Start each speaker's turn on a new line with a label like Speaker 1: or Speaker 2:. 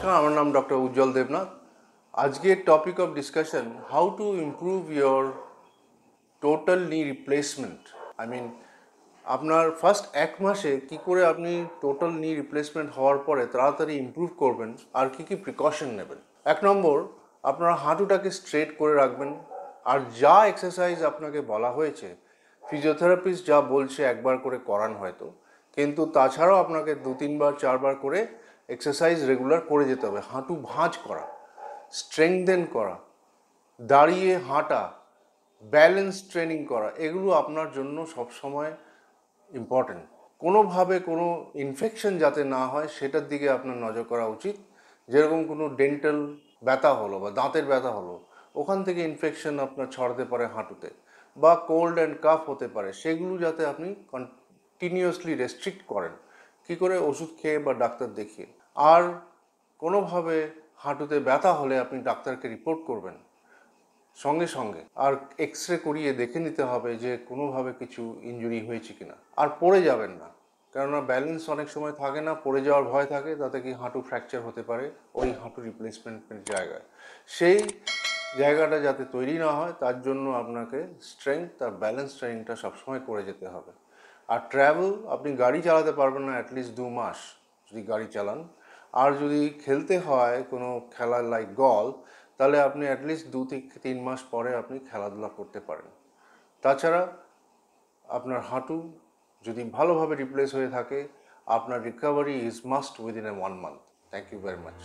Speaker 1: নমস্কার, আমার নাম ডক্টর উজ্জ্বল দেবনাথ। আজকের topic of discussion, how to improve your total নি রিপ্লেসমেন্ট। আপনার ফার্স্ট 1 মাসে কি করে আপনি টোটাল নি রিপ্লেসমেন্ট হওয়ার পরে তাড়াতাড়ি ইমপ্রুভ করবেন আর কি কি প্রিকশন নেবেন। 1 নম্বর, আপনারা হাঁটুটাকে স্ট্রেট করে রাখবেন। আর যা এক্সারসাইজ আপনাকে বলা হয়েছে, ফিজিওথেরাপিস্ট যা বলছে একবার করে করান হয়তো, কিন্তু তাছাড়াও আপনাকে 2-3বার 4বার করে এক্সারসাইজ রেগুলার করে যেতে হবে। হাঁটু ভাঁজ করা, স্ট্রেংথেন করা, দাঁড়িয়ে হাঁটা, ব্যালেন্স ট্রেনিং করা, এগুলো আপনার জন্য সবসময় ইম্পর্টেন্ট। কোনোভাবে কোনো ইনফেকশন যাতে না হয় সেটার দিকে আপনার নজর করা উচিত। যেরকম কোনো ডেন্টাল ব্যথা হলো বা দাঁতের ব্যথা হলো, ওখান থেকে ইনফেকশন আপনার ছড়াতে পারে হাঁটুতে, বা কোল্ড অ্যান্ড কাফ হতে পারে, সেগুলো যাতে আপনি কন্টিনিউয়াসলি রেস্ট্রিক্ট করেন। কী করে? ওষুধ খেয়ে বা ডাক্তার দেখিয়ে। আর কোনোভাবে হাঁটুতে ব্যথা হলে আপনি ডাক্তারকে রিপোর্ট করবেন সঙ্গে সঙ্গে, আর এক্স-রে করিয়ে দেখে নিতে হবে যে কোনোভাবে কিছু ইনজুরি হয়েছে কিনা। আর পড়ে যাবেন না, কেননা ব্যালেন্স অনেক সময় থাকে না, পড়ে যাওয়ার ভয় থাকে, তাতে কি হাঁটু ফ্র্যাকচার হতে পারে ওই হাঁটু রিপ্লেসমেন্টের জায়গায়। সেই জায়গাটা যাতে তৈরি না হয় তার জন্য আপনাকে স্ট্রেংথ আর ব্যালেন্স ট্রেনিংটা সবসময় করে যেতে হবে। আর ট্র্যাভেল, আপনি গাড়ি চালাতে পারবেন না অ্যাটলিস্ট 2 মাস যদি গাড়ি চালান। আর যদি খেলতে হয় কোনো খেলা লাইক গলফ, তাহলে আপনি অ্যাটলিস্ট 2 থেকে 3 মাস পরে আপনি খেলাধুলা করতে পারেন। তাছাড়া আপনার হাঁটু যদি ভালোভাবে রিপ্লেস হয়ে থাকে, আপনার recovery is must within a 1 month. Thank you very much.